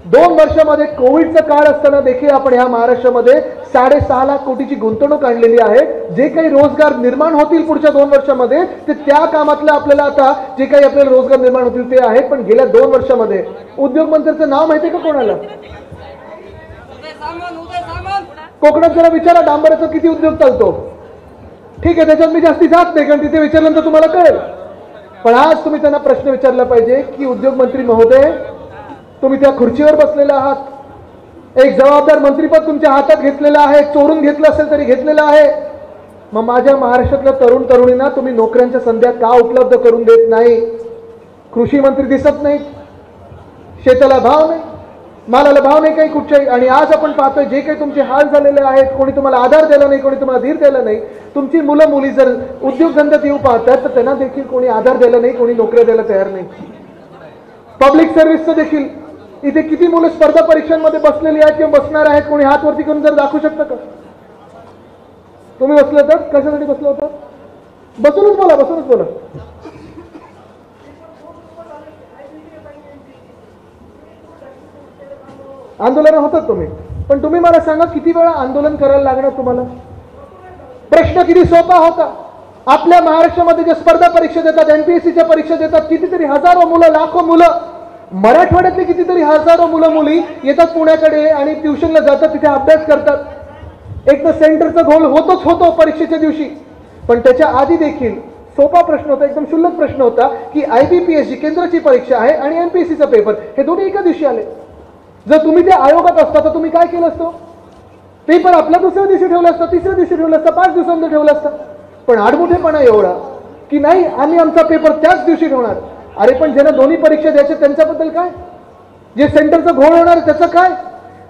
2 वर्षामध्ये कोविडचा काळ असताना देखील आपण ह्या महाराष्ट्रामध्ये 6.5 लाख कोटीची गुंतवणूक आणलेली आहे. जे काही रोजगार निर्माण होतील पुढच्या 2 वर्षामध्ये ते त्या कामातलं आपल्याला आता जे काही आपल्याला रोजगार निर्माण होतील ते आहेत. पण गेल्या 2 वर्षामध्ये उद्योग मंत्र्याचं नाव माहिती आहे का कोणाला? कोकणात जरा विचारा, डांबराचा किती उद्योग चालतो. ठीक आहे, त्याच्यात मी जास्ती जात नाही कारण तिथे विचारल्यानंतर तुम्हाला कळेल. पण आज तुम्ही त्यांना प्रश्न विचारला पाहिजे की उद्योग मंत्री महोदय, तुम्ही त्या खुर्चीवर बसलेला आहात, एक जबाबदार मंत्रीपद तुमच्या हातात घेतलेलं आहे, चोरून घेतलं असेल तरी घेतलेलं आहे. मग माझ्या महाराष्ट्रातल्या तरुण तरुणींना तुम्ही नोकऱ्यांच्या संध्या का उपलब्ध करून देत नाही? कृषी मंत्री दिसत नाहीत, शेताला भाव नाही, मालाला भाव नाही काही कुठच्याही. आणि आज आपण पाहतोय जे काही तुमचे हाल झालेले आहेत, कोणी तुम्हाला आधार दिला नाही, कोणी तुम्हाला धीर दिला नाही. तुमची मुलं मुली जर उद्योगधंद्यात येऊ पाहतात तर त्यांना देखील कोणी आधार दिला नाही, कोणी नोकऱ्या द्यायला तयार नाही. पब्लिक सर्व्हिसचं देखील इथे किती मुलं स्पर्धा परीक्षांमध्ये बसलेली आहेत किंवा बसणार आहेत, कोणी हात वरती करून जर दाखवू शकतं का? तुम्ही बसले होतात, कशासाठी बसलं होतं? बसूनच बोला, बसूनच बोला. आंदोलन होतात तुम्ही, पण तुम्ही मला सांगा किती वेळा आंदोलन करायला लागणार तुम्हाला? प्रश्न किती सोपा होता. आपल्या महाराष्ट्रामध्ये जे स्पर्धा परीक्षा देतात, MPSCच्या परीक्षा देतात, कितीतरी हजारो मुलं, लाखो मुलं, मराठवाड्यातले कितीतरी हजारो मुलं मुली येतात पुण्याकडे आणि ट्युशनला जातात, तिथे अभ्यास करतात. एक तर सेंटरचा घोळ होतोच होतो परीक्षेच्या दिवशी, पण त्याच्या आधी देखील सोपा प्रश्न होता, एकदम क्षुल्लक प्रश्न होता की IBPS जी केंद्राची परीक्षा आहे आणि MPSCचा पेपर हे दोन्ही एका दिवशी आले. जर तुम्ही त्या आयोगात असता तर तुम्ही काय केलं असतं? पेपर आपल्या दुसऱ्या दिवशी ठेवला असता, तिसऱ्या दिवशी ठेवला असता, 5 दिवसांनी ठेवला असता. पण आडमुठेपणा एवढा की नाही, आम्ही आमचा पेपर त्याच दिवशी ठेवणार. अरे पण ज्यांना दोन्ही परीक्षा द्यायच्या त्यांच्याबद्दल काय? जे सेंटरचं घोळ होणार त्याचं काय?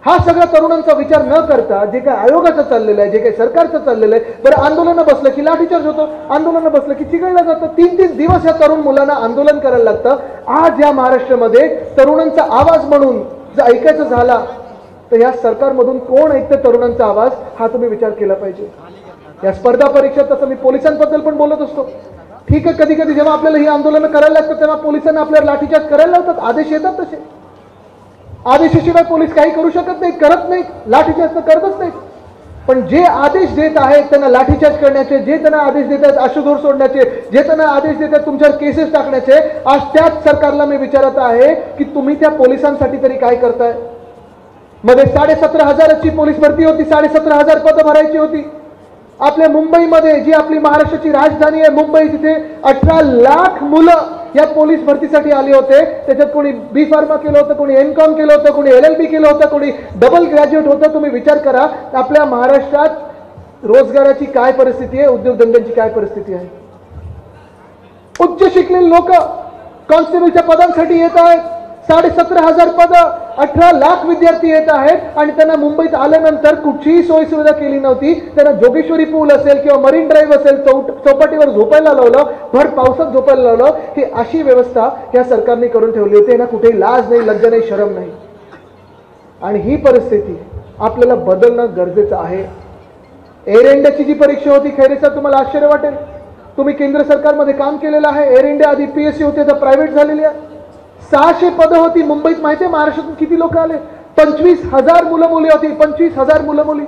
हा सगळा तरुणांचा विचार न करता जे काही आयोगाचं चाललेलं आहे, जे काही सरकारचं चाललेलं आहे, बरं आंदोलनं बसलं की लाठीचार्ज होतो, आंदोलनं बसलं की चिघळलं जातं, 3-3 दिवस या तरुण मुलांना आंदोलन करायला लागतं. आज या महाराष्ट्रामध्ये तरुणांचा आवाज म्हणून जर ऐकायचं झाला तर या सरकारमधून कोण ऐकतं तरुणांचा आवाज, हा तुम्ही विचार केला पाहिजे. या स्पर्धा परीक्षेत तसं मी पोलिसांबद्दल पण बोलत असतो. ठीक आहे, कधी कधी जेव्हा आपल्याला ही आंदोलनं करायला लागतात तेव्हा पोलिसांना आपल्याला लाठीचार्ज करायला लावतात, आदेश येतात तसे. आदेशाशिवाय पोलीस काही करू शकत नाहीत, करत नाहीत, लाठीचार्ज तर करतच नाहीत. पण जे आदेश देत आहेत त्यांना लाठीचार्ज करण्याचे, जे त्यांना आदेश देत आहेत आशुधूर सोडण्याचे, जे त्यांना आदेश देत आहेत तुमच्यावर केसेस टाकण्याचे, आज त्याच सरकारला मी विचारत आहे की तुम्ही त्या पोलिसांसाठी तरी काय करताय. मध्ये 17,500ची पोलीस भरती होती, 17,500 पदं भरायची होती. आपल्या मुंबईमध्ये जी आपली महाराष्ट्राची राजधानी आहे मुंबई, तिथे 18 लाख मुलं या पोलीस भरतीसाठी आले होते. त्याच्यात कोणी बी फार्मा केलं होतं, कोणी एमकॉम केलं होतं, कोणी LLB केलं होतं, कोणी डबल ग्रॅज्युएट होतं. तुम्ही विचार करा आपल्या महाराष्ट्रात रोजगाराची काय परिस्थिती आहे, उद्योगधंद्यांची काय परिस्थिती आहे. उच्च शिकलेले लोक कॉन्स्टेबलच्या पदांसाठी येत आहेत, 17,500 पदं, 18 लाख विद्यार्थी येत आहेत आणि त्यांना मुंबईत आल्यानंतर कुठचीही सोयी सुविधा केली नव्हती. त्यांना जोगेश्वरी पूल असेल किंवा मरीन ड्राईव्ह असेल, चौपाटीवर झोपायला लावलं, भर पावसात झोपायला लावलं. ही अशी व्यवस्था या सरकारने करून ठेवली होती ना. कुठेही लाज नाही, लज्जा नाही, शरम नाही. आणि ही परिस्थिती आपल्याला बदलणं गरजेचं आहे. एअर इंडियाची जी परीक्षा होती, खैरे सर तुम्हाला आश्चर्य वाटेल, तुम्ही केंद्र सरकारमध्ये काम केलेलं आहे. एअर इंडिया आधी PSC होते, तर प्रायव्हेट झालेली आहे. 600 पदं होती मुंबईत. माहिती आहे महाराष्ट्रातून किती लोक आले? 25,000 मुलं मुली होती, 25,000 मुलं मुली.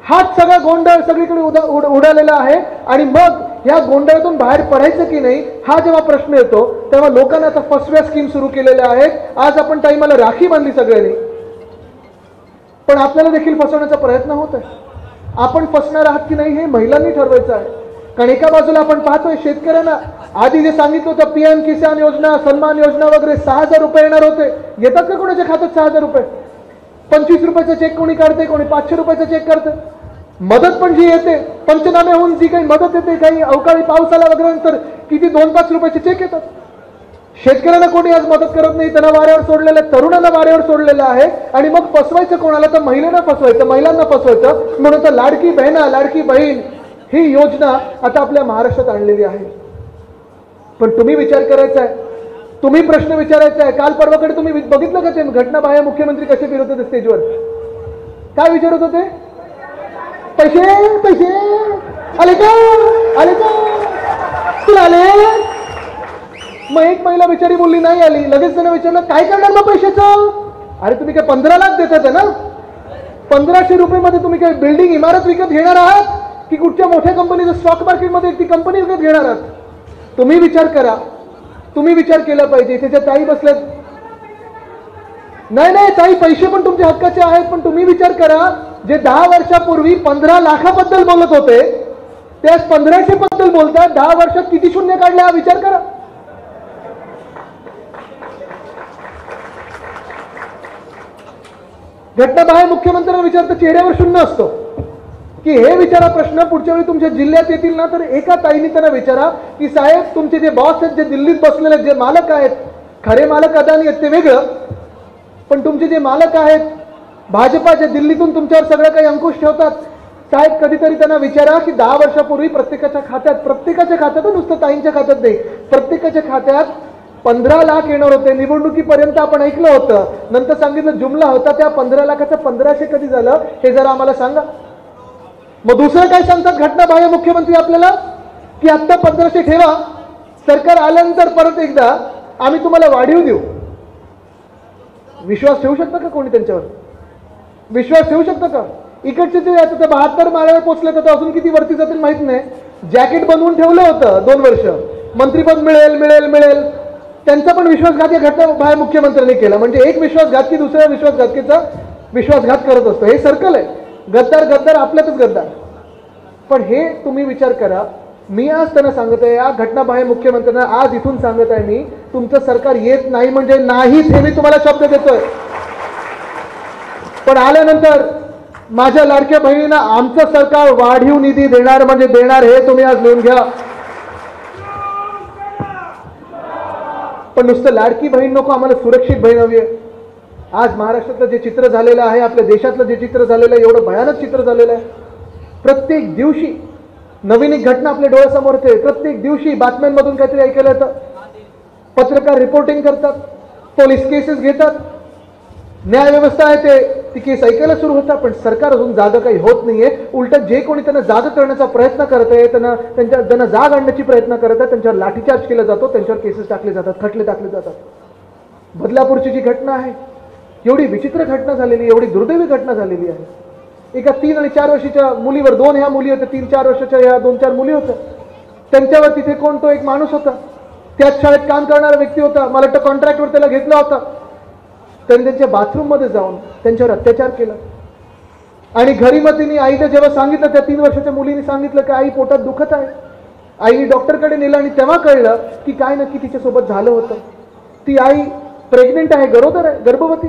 हाच सगळा गोंधळ सगळीकडे उडालेला आहे. आणि मग या गोंधळातून बाहेर पडायचं की नाही हा जेव्हा प्रश्न येतो तेव्हा लोकांना आता फसव्या स्कीम सुरू केलेल्या आहेत. आज आपण टाइमाला राखी बांधली सगळ्यांनी, पण आपल्याला देखील फसवण्याचा प्रयत्न होत आहे. आपण फसणार आहात की नाही हे महिलांनी ठरवायचं आहे. कारण एका बाजूला आपण पाहतोय शेतकऱ्यांना आधी जे सांगितलं होतं PM किसान योजना, सन्मान योजना वगैरे 6,000 रुपये येणार होते. येतात का कोणाच्या खात्यात 6,000 रुपये? 25 रुपयाचा चेक कोणी काढते, कोणी 500 रुपयाचा चेक काढते. मदत पण जी येते पंचनामे होऊन जी काही मदत येते, काही अवकाळी पाऊस आला वगैरे नंतर किती 2-5 रुपयाचे चेक येतात. शेतकऱ्यांना कोणी आज मदत करत नाही, त्यांना वाऱ्यावर सोडलेलं आहे, तरुणांना वाऱ्यावर सोडलेलं आहे. आणि मग फसवायचं कोणाला? तर महिलांना फसवायचं, महिलांना फसवायचं. म्हणून तर लाडकी बहिणा, लाडकी बहीण ही योजना आता आपल्या महाराष्ट्रात आणलेली आहे. पण तुम्ही विचार करायचा आहे, तुम्ही प्रश्न विचारायचा आहे. काल परवाकडे तुम्ही बघितलं का ते घटनाबाह्य मुख्यमंत्री कसे फिरत होते स्टेजवर? काय विचारत होते? पैसे पैसे आले का, आले का, तुला आले? मग एक महिला बिचारी बोलली नाही आली. लगेच त्याने विचारलं काय करणार मग पैशाचं? अरे तुम्ही काय 15 लाख देतात ना, 1500 रुपये मध्ये तुम्ही काय बिल्डिंग इमारत विकत घेणार आहात की कुठच्या मोठ्या कंपनीचं स्टॉक मार्केटमध्ये ती कंपनी विकत घेणार आहात? तुम्ही विचार करा, तुम्ही विचार केला पाहिजे. त्याच्या ताई बसल्यात, नाही नाही ताई पैसे पण तुमच्या हक्काचे आहेत, पण तुम्ही विचार करा जे 10 वर्षापूर्वी 15 लाखाबद्दल बोलत होते ते आज 1500 बद्दल बोलतात. 10 वर्षात किती शून्य काढले हा विचार करा. घटनाबाह्य मुख्यमंत्र्यांना विचारता चेहऱ्यावर शून्य असतो की हे विचारा प्रश्न पुढच्या वेळी तुमच्या जिल्ह्यात येतील ना तर एका ताईने त्यांना विचारा की साहेब तुमचे जे बॉस आहेत, जे दिल्लीत बसलेले जे मालक आहेत, खरे मालक अदानी आहेत ते वेगळं, पण तुमचे जे मालक आहेत भाजपाचे दिल्लीतून तुमच्यावर सगळं काही अंकुश ठेवतात. साहेब कधीतरी त्यांना विचारा की 10 वर्षापूर्वी प्रत्येकाच्या खात्यात नुसतं ताईंच्या खात्यात नाही, प्रत्येकाच्या खात्यात 15 लाख येणार होते. निवडणुकीपर्यंत आपण ऐकलं होतं, नंतर सांगितलं जुमला होता. त्या 15 लाखाचं 1500 कधी झालं हे जरा आम्हाला सांगा. मग दुसरं काय सांगतात घटनाबाह्य मुख्यमंत्री आपल्याला की आत्ता 1500 ठेवा, सरकार आल्यानंतर परत एकदा आम्ही तुम्हाला वाढीव देऊ. विश्वास ठेवू शकता का कोणी त्यांच्यावर? विश्वास ठेवू शकता का? इकडचे ते आता 72 माळ्यावर पोहोचले तर अजून किती वरती जातील माहित नाही. जॅकेट बनवून ठेवलं होतं 2 वर्ष, मंत्रीपद मिळेल मिळेल मिळेल, त्यांचा पण विश्वासघात या घटनाबाह्य मुख्यमंत्र्यांनी केला. म्हणजे एक विश्वासघात की दुसऱ्या विश्वासघातकीचा विश्वासघात करत असतो. हे सर्कल आहे. गद्दार गद्दार आपल्यातच गद्दार. पण हे तुम्ही विचार करा. मी आज त्यांना सांगत आहे, या घटनाबाह्य मुख्यमंत्र्यांना आज इथून सांगत आहे मी, तुमचं सरकार येत नाही म्हणजे नाहीच हे मी तुम्हाला शब्द देतोय. पण आल्यानंतर माझ्या लाडक्या बहिणींना आमचं सरकार वाढीव निधी देणार म्हणजे देणार, हे तुम्ही आज लिहून घ्या. पण नुसतं लाडकी बहीण नको, आम्हाला सुरक्षित बहीण हवी आहे. आज महाराष्ट्रातलं जे चित्र झालेलं आहे, आपल्या देशातलं जे चित्र झालेलं आहे, एवढं भयानक चित्र झालेलं आहे. प्रत्येक दिवशी नवीन एक घटना आपल्या डोळ्यासमोर येते. प्रत्येक दिवशी बातम्यांमधून काहीतरी ऐकायला येतं. पत्रकार रिपोर्टिंग करतात, पोलीस केसेस घेतात, न्याय व्यवस्था आहे ती केस ऐकायला सुरू होतात. पण सरकार अजून जागा काही होत नाहीये. उलट जे कोणी त्यांना जाग करण्याचा प्रयत्न करत आहे, त्यांना जाग आणण्याची प्रयत्न करत आहे, त्यांच्यावर लाठीचार्ज केला जातो, त्यांच्यावर केसेस टाकले जातात, खटले टाकले जातात. बदलापूरची जी घटना आहे, एवढी विचित्र घटना झालेली, एवढी दुर्दैवी घटना झालेली आहे. एका 3 आणि 4 वर्षाच्या मुलीवर, 2 ह्या मुली होत्या, 3-4 वर्षाच्या ह्या 2-4 मुली होत्या. त्यांच्यावर तिथे कोण तो एक माणूस होता, त्याच शाळेत काम करणारा व्यक्ती होता. मला वाटतं कॉन्ट्रॅक्टवर त्याला घेतला होता. त्यांनी त्यांच्या बाथरूममध्ये जाऊन त्यांच्यावर अत्याचार केला. आणि घरी मग तिने आईला जेव्हा सांगितलं, त्या 3 वर्षाच्या मुलीने सांगितलं की आई पोटात दुखत आहे. आईने डॉक्टरकडे नेलं आणि तेव्हा कळलं की काय नक्की तिच्यासोबत झालं होतं. ती आई प्रेग्नेंट आहे, गरोदर आहे, गर्भवती.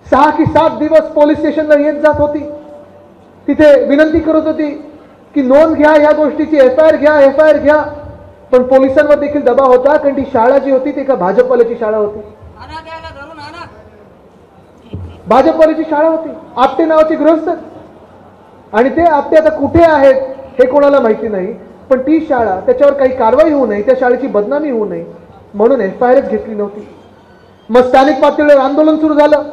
6 की 7 दिवस पोलीस स्टेशनला येत जात होती. तिथे विनंती करत होती की नोंद घ्या या गोष्टीची, FIR घ्या, FIR घ्या. पण पोलिसांवर देखील दबाव होता, कारण ती शाळा जी होती ती एका भाजपवाल्याची शाळा होती. भाजपवाल्याची शाळा होती. आपटे नावाचे गृहस्थ, आणि ते आपटे आता कुठे आहेत हे कोणाला माहिती नाही. पण ती शाळा, त्याच्यावर काही कारवाई होऊ नये, त्या शाळेची बदनामी होऊ नये म्हणून FIRच घेतली नव्हती. मग स्थानिक पातळीवर आंदोलन सुरू झालं,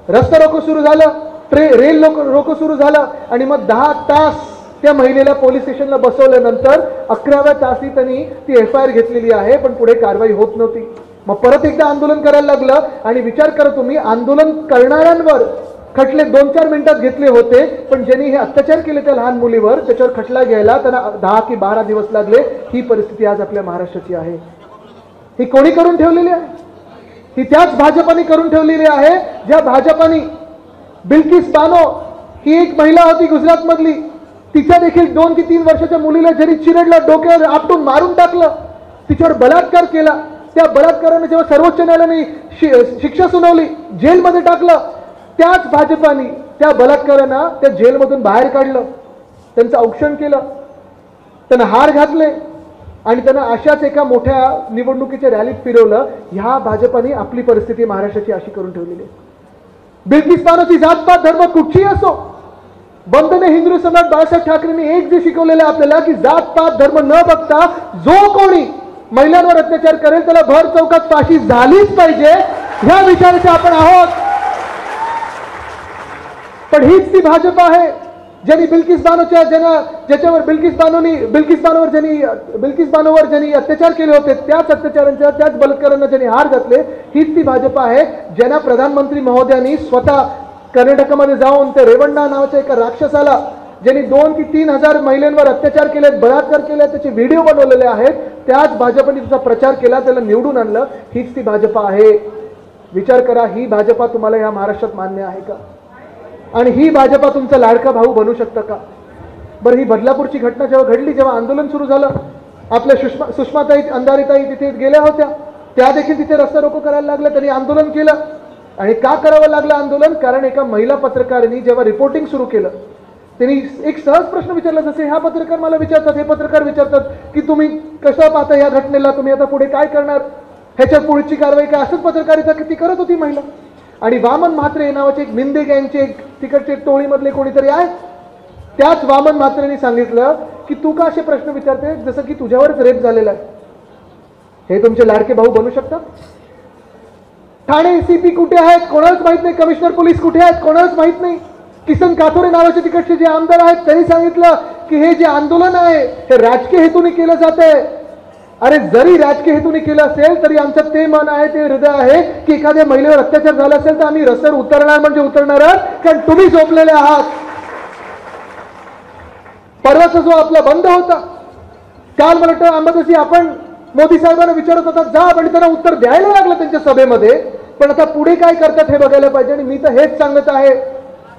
रस्ता रोको सुरू झालं, रेल रोको सुरू झालं. आणि मग 10 तास त्या महिलेला पोलीस स्टेशनला बसवल्यानंतर 11व्या तासी त्यांनी ती FIR घेतलेली आहे, पण पुढे कारवाई होत नव्हती. मग परत एकदा आंदोलन करायला लागलं. आणि विचार करा तुम्ही, आंदोलन करणाऱ्यांवर खटले 2-4 मिनिटात घेतले होते, पण ज्यांनी हे अत्याचार केले त्या लहान मुलीवर, त्याच्यावर खटला घ्यायला त्यांना 10 की 12 दिवस लागले. ही परिस्थिती आज आपल्या महाराष्ट्राची आहे. ही कोणी करून ठेवलेली आहे? ही त्याच भाजपाने करून ठेवलेली आहे, ज्या भाजपाने बिल्किस बानो ही एक महिला होती गुजरात मधली, तिच्या देखील 2 की 3 वर्षाच्या मुलीला जरी चिरडला, डोक्यावर आपटून मारून टाकलं, तिच्यावर बलात्कार केला. त्या बलात्काराने जेव्हा सर्वोच्च न्यायालयाने शिक्षा सुनावली, जेलमध्ये टाकलं, त्याच भाजपाने त्या बलात्कारांना त्या जेलमधून बाहेर काढलं, त्यांचं औक्षण केलं, त्यांना हार घातले आणि त्यांना अशाच एका मोठ्या निवडणुकीच्या रॅलीत फिरवलं. ह्या भाजपाने आपली परिस्थिती महाराष्ट्राची अशी करून ठेवलेली आहे. बिल्किस बानोची जातपात धर्म कुठची असो, बंधने हिंदू सम्राट बाळासाहेब ठाकरेंनी एक जे शिकवलेलं आपल्याला की जातपात धर्म न बघता जो कोणी महिलांवर अत्याचार करेल त्याला भर चौकात फाशी झालीच पाहिजे, ह्या विचाराचे आपण आहोत. पण हीच ती भाजप आहे ज्यांनी बिल्किस बानोवर ज्यांनी अत्याचार केले होते, त्याच अत्याचारांच्या, त्याच बलात्कारांना ज्यांनी हार घातले, हीच ती भाजप आहे ज्यांना प्रधानमंत्री महोदयांनी स्वतः कर्नाटकमध्ये जाऊन त्या रेवण्णा नावाच्या एका राक्षसाला, ज्यांनी 2 की 3 हजार महिलांवर अत्याचार केले, बलात्कार केले, त्याचे व्हिडिओ बनवलेले आहेत, त्याच भाजपने तिचा प्रचार केला, त्याला निवडून आणलं. हीच ती भाजपा आहे. विचार करा, ही भाजपा तुम्हाला या महाराष्ट्रात मान्य आहे का? आणि ही भाजपा तुमचा लाडका भाऊ बनू शकतं का? बरं, ही बदलापूरची घटना जेव्हा घडली, जेव्हा आंदोलन सुरू झालं, आपल्या सुषमाताई अंधारीताई तिथे गेल्या होत्या, त्या देखील तिथे रस्ता रोको करायला लागल्या. त्यांनी आंदोलन केलं. आणि का करावं लागलं आंदोलन? कारण एका महिला पत्रकारांनी जेव्हा रिपोर्टिंग सुरू केलं, त्यांनी एक सहज प्रश्न विचारला, जसे ह्या पत्रकार मला विचारतात, हे पत्रकार विचारतात की तुम्ही कसं पाहता या घटनेला, तुम्ही आता पुढे काय करणार, ह्याच्या पुढची कारवाई काय, असंच पत्रकारिता ती करत होती महिला. आणि वामन म्हात्रे नावाचे एक मिंदे गँगचे एक तिकडचे टोळीमधले कोणीतरी आहेत, त्याच वामन म्हात्रेंनी सांगितलं की तू का असे प्रश्न विचारते जसं की तुझ्यावरच रेप झालेला आहे. हे तुमचे लाडके भाऊ बनू शकतात? ठाणे CP कुठे आहेत कोणालाच माहित नाही, कमिशनर पोलीस कुठे आहेत कोणालाच माहित नाही. किसन काथोरे नावाचे तिकडचे जे आमदार आहेत त्यांनी सांगितलं की हे जे आंदोलन आहे हे राजकीय हेतूने केलं जात आहे. अरे, जरी राजकीय हेतूने केलं असेल तरी आमचं ते मन आहे, ते हृदय आहे की एखाद्या महिलेवर अत्याचार झाला असेल तर आम्ही रस्त्यावर उतरणार म्हणजे उतरणार आहात, कारण तुम्ही झोपलेले आहात. परवाचा जो आपला बंद होता, काल मला वाटतं अंबादासी आपण मोदी साहेबांना विचारत होता जा, आणि त्यांना उत्तर द्यायला लागलं त्यांच्या सभेमध्ये. पण आता पुढे काय करतात हे बघायला पाहिजे. आणि मी तर हेच सांगत आहे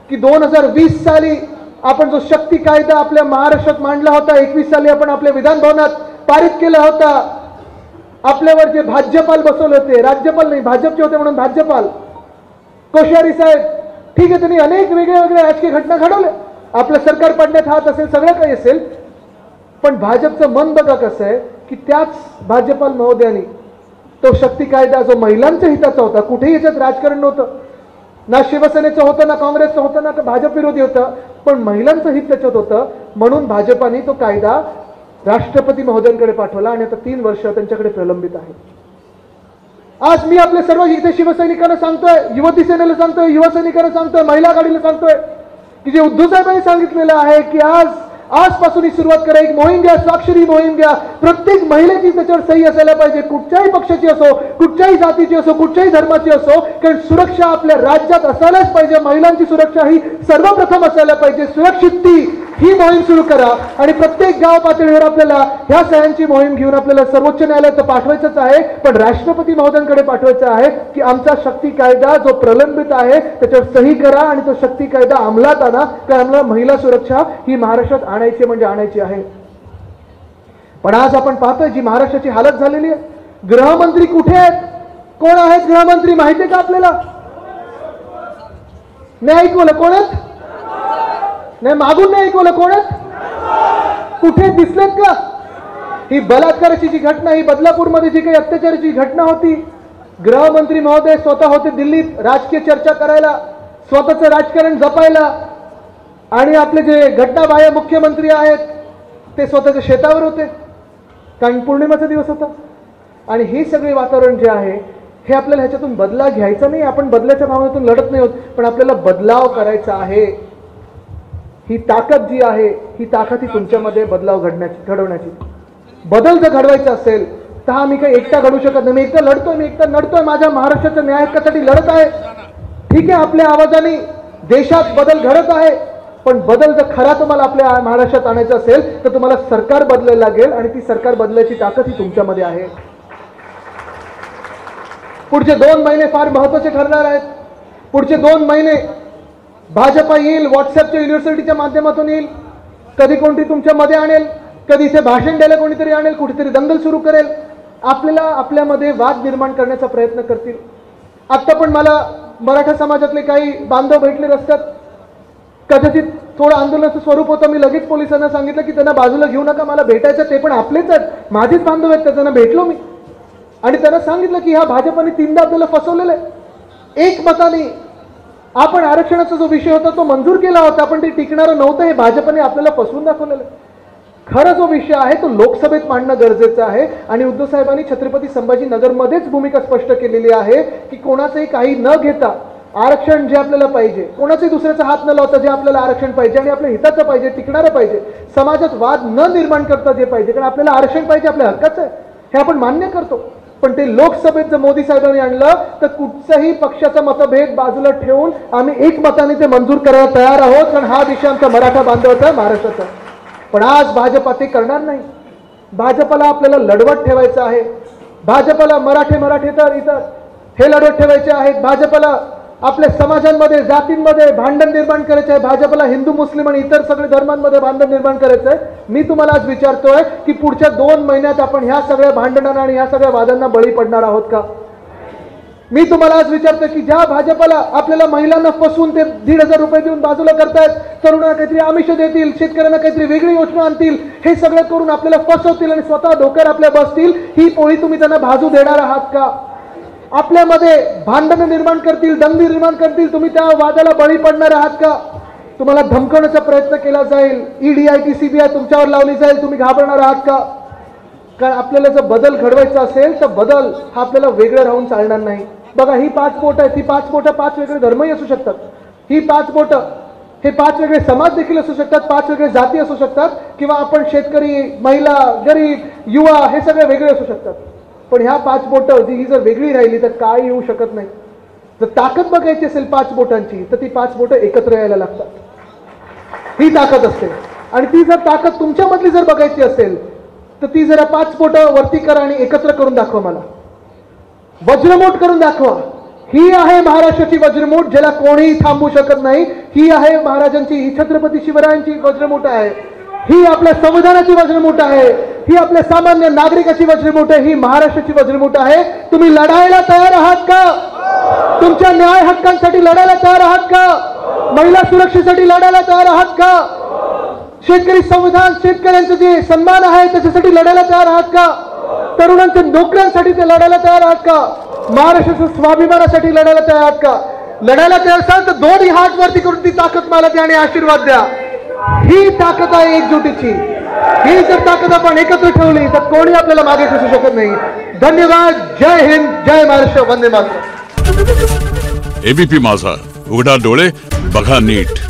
की 2020 साली आपण जो शक्ती कायदा आपल्या महाराष्ट्रात मांडला होता, 21 साली आपण आपल्या विधान भवनात पारित केला होता, आपल्यावर जे भाजपाल बसवले होते, राज्यपाल नाही भाजपचे होते म्हणून भाजपाल, कोश्यारी साहेब, ठीक आहे, त्यांनी अनेक वेगळ्या राजकीय घटना घडवल्या, आपलं सरकार पडण्यात हात असेल, सगळं काही असेल, पण भाजपचं मन बघा कसं आहे की त्याच भाजपाल महोदयांनी तो शक्ती कायदा जो महिलांच्या हिताचा होता, कुठेही याच्यात राजकारण नव्हतं, ना शिवसेनेचं होतं, ना काँग्रेसचं होतं, ना भाजप विरोधी होतं, पण महिलांचं हित त्याच्यात होतं. म्हणून भाजपाने तो कायदा राष्ट्रपती महोदयांकडे पाठवला आणि आता 3 वर्ष त्यांच्याकडे प्रलंबित आहे. आज मी आपल्या सर्व इथे शिवसैनिकांना सांगतोय, युवती सेनेला सांगतोय, युवा सैनिकांना सांगतोय, महिला आघाडीला सांगतोय की जे उद्धव साहेबांनी सांगितलेलं आहे की आजपासून ही सुरुवात करा, एक मोहीम घ्या, स्वाक्षरी मोहीम घ्या, प्रत्येक महिलेची त्याच्यावर सही असायला पाहिजे, कुठच्याही पक्षाची असो, कुठच्याही जातीची असो, कुठच्याही धर्माची असो, कारण सुरक्षा आपल्या राज्यात असायलाच पाहिजे. महिलांची सुरक्षा ही सर्वप्रथम असायला पाहिजे. सुरक्षित ती ही मोहीम सुरू करा आणि प्रत्येक गाव पातळीवर आपल्याला ह्या सह्यांची मोहीम घेऊन आपल्याला सर्वोच्च न्यायालयात पाठवायचंच आहे, पण राष्ट्रपती महोदयांकडे पाठवायचं आहे की आमचा शक्ती कायदा जो प्रलंबित आहे त्याच्यावर सही करा आणि तो शक्ती कायदा अंमलात आणा, कारण आम्हाला महिला सुरक्षा ही महाराष्ट्रात आणायची म्हणजे आणायची आहे. पण आज आपण पाहतोय जी महाराष्ट्राची हालत झालेली आहे. गृहमंत्री कुठे आहेत? कोण आहेत गृहमंत्री माहिती आहे का आपल्याला? नाही ऐकवलं? कोण आहेत? नाही, मागून नाही ऐकवलं. कोण आहेत? कुठे दिसलेत का? ही बलात्काराची जी घटना, ही बदलापूरमध्ये जी काही अत्याचाराची घटना होती, गृहमंत्री महोदय स्वतः होते दिल्लीत राजकीय चर्चा करायला, स्वतःचं राजकारण जपायला, आणि आपले जे घटनाबाह्य मुख्यमंत्री आहेत ते स्वतःच्या शेतावर होते, कारण पौर्णिमेचा दिवस होता. आणि हे सगळे वातावरण जे आहे हे आपल्याला ह्याच्यातून बदला घ्यायचा नाही. आपण बदलाच्या भावनेतून लढत नाही होत, पण आपल्याला बदलाव करायचा आहे. ही ताकद जी आहे ही ताकद ही तुमच्यामध्ये बदलाव घडवण्याची. बदल जर घडवायचा असेल तर हा मी काही एकटा घडू शकत नाही. मी एकटा लढतोय, माझ्या महाराष्ट्राच्या न्याय हक्कासाठी लढत आहे. ठीक आहे, आपल्या आवाजाने देशात बदल घडत आहे, पण बदल जर खरा तुम्हाला आपल्या महाराष्ट्रात आणायचा असेल तर तुम्हाला सरकार बदलायला लागेल आणि ती सरकार बदलायची ताकद ही तुमच्यामध्ये आहे. पुढचे 2 महिने फार महत्त्वाचे ठरणार आहेत. पुढचे 2 महिने भाजपा येईल, व्हॉट्सअपच्या युनिव्हर्सिटीच्या माध्यमातून येईल, कधी कोणती तुमच्या मध्ये आणेल, कधी इथे भाषण द्यायला कोणीतरी आणेल, कुठेतरी दंगल सुरू करेल, आपल्यामध्ये वाद निर्माण करण्याचा प्रयत्न करतील. आता पण मला मराठा समाजातले काही बांधव भेटले रस्त्यात. कदाचित थोडं आंदोलनाचं स्वरूप होतं. मी लगेच पोलिसांना सांगितलं की त्यांना बाजूला घेऊ नका, मला भेटायचं, ते पण आपलेच आहेत, माझेच बांधव आहेत, त्यांना भेटलो मी आणि त्यांना सांगितलं की ह्या भाजपाने 3दा आपल्याला फसवलेलं आहे. एकमताने आपण आरक्षणाचा जो विषय होता तो मंजूर केला होता, पण ते टिकणारं नव्हतं. हे भाजपने आपल्याला फसवून दाखवलेलं आहे. खरा जो विषय आहे तो लोकसभेत मांडणं गरजेचं आहे आणि उद्धव साहेबांनी छत्रपती संभाजीनगरमध्येच भूमिका स्पष्ट केलेली आहे की कोणाचंही काही न घेता आरक्षण जे आपल्याला पाहिजे, कोणाचाही दुसऱ्याचा हात न लावता जे आपल्याला आरक्षण पाहिजे आणि आपल्या हिताचं पाहिजे, टिकणारं पाहिजे, समाजात वाद न निर्माण करता जे पाहिजे, कारण आपल्याला आरक्षण पाहिजे, आपल्या हक्काचं आहे, हे आपण मान्य करतो. पण ते लोकसभेत जर मोदी साहेबांनी आणलं तर कुठचाही पक्षाचा मतभेद बाजूला ठेवून आम्ही एकमताने ते मंजूर करायला तयार आहोत, कारण हा विषय आमचा मराठा बांधवाचा, महाराष्ट्राचा. पण आज भाजपा ते करणार नाही. भाजपाला आपल्याला लढवत ठेवायचं आहे. भाजपाला मराठे तर इतर हे लढवत ठेवायचे आहेत. भाजपाला आपल्या समाजांमध्ये, जातींमध्ये भांडण निर्माण करायचं आहे. भाजपला हिंदू, मुस्लिम आणि इतर सगळे धर्मांमध्ये भांडण निर्माण करायचं आहे. मी तुम्हाला आज विचारतोय की पुढच्या 2 महिन्यात आपण ह्या सगळ्या भांडणांना आणि ह्या सगळ्या वादांना बळी पडणार आहोत का? मी तुम्हाला आज विचारतोय की ज्या भाजपाला आपल्याला महिलांना फसवून ते 1,500 रुपये देऊन बाजूला करतायत, तरुणांना काहीतरी आमिष देतील, शेतकऱ्यांना काहीतरी वेगळी योजना आणतील, हे सगळं करून आपल्याला फसवतील आणि स्वतः डोक्यावर आपल्या बसतील, ही पोळी तुम्ही त्यांना भाजू देणार आहात का? आपल्यामध्ये भांडण निर्माण करतील, दंगली निर्माण करतील, तुम्ही त्या वादाला बळी पडणार आहात का? तुम्हाला धमकवण्याचा प्रयत्न केला जाईल, ईडी, आयटी, सीबीआय तुमच्यावर लावली जाईल, तुम्ही घाबरणार आहात का? कारण आपल्याला जर बदल घडवायचा असेल तर बदल हा आपल्याला वेगळं राहून चालणार नाही. बघा, ही 5 बोटं आहेत, ही 5 बोटं 5 वेगळे धर्मही असू शकतात. ही 5 बोटं हे 5 वेगळे समाज देखील असू शकतात, 5 वेगळे जाती असू शकतात, किंवा आपण शेतकरी, महिला, गरीब, युवा हे सगळे वेगळे असू शकतात. पण ह्या 5 बोटं ही जर वेगळी राहिली तर काय येऊ शकत नाही. जर ताकद बघायची असेल 5 बोटांची तर ती 5 बोटं एकत्र यायला लागतात. ही ताकद असते. आणि ती जर ताकद तुमच्यामधली जर बघायची असेल तर ती जरा 5 बोटं वरती करा आणि एकत्र करून दाखवा, मला वज्रमूठ करून दाखवा. ही आहे महाराष्ट्राची वज्रमूठ, ज्याला कोणीही थांबू शकत नाही. ही आहे महाराजांची, ही छत्रपती शिवरायांची वज्रमूठ आहे. ही आपल्या संविधानाची वज्रमूठ आहे. ही आपल्या सामान्य नागरिकाची वज्रमूठ आहे. ही महाराष्ट्राची वज्रमूठ आहे. तुम्ही लढायला तयार आहात का? तुमच्या न्याय हक्कांसाठी लढायला तयार आहात का? महिला सुरक्षेसाठी लढायला तयार आहात का? शेतकरी संविधान, शेतकऱ्यांचं जे सन्मान आहे त्याच्यासाठी लढायला तयार आहात का? तरुणांच्या नोकऱ्यांसाठी ते लढायला तयार आहात का? महाराष्ट्राच्या स्वाभिमानासाठी लढायला तयार आहात का? लढायला तयार असाल तर दोन्ही हात वरती करून ती ताकद मला द्या आणि आशीर्वाद द्या. ही ताकद आहे एकजुटीची. ही जर ताकद आपण एकत्र ठेवली तर कोणी आपल्याला मागे खेचू शकत नाही. धन्यवाद. जय हिंद, जय महाराष्ट्र, वंदे मातरम. एबीपी माझा, उघडा डोळे बघा नीट.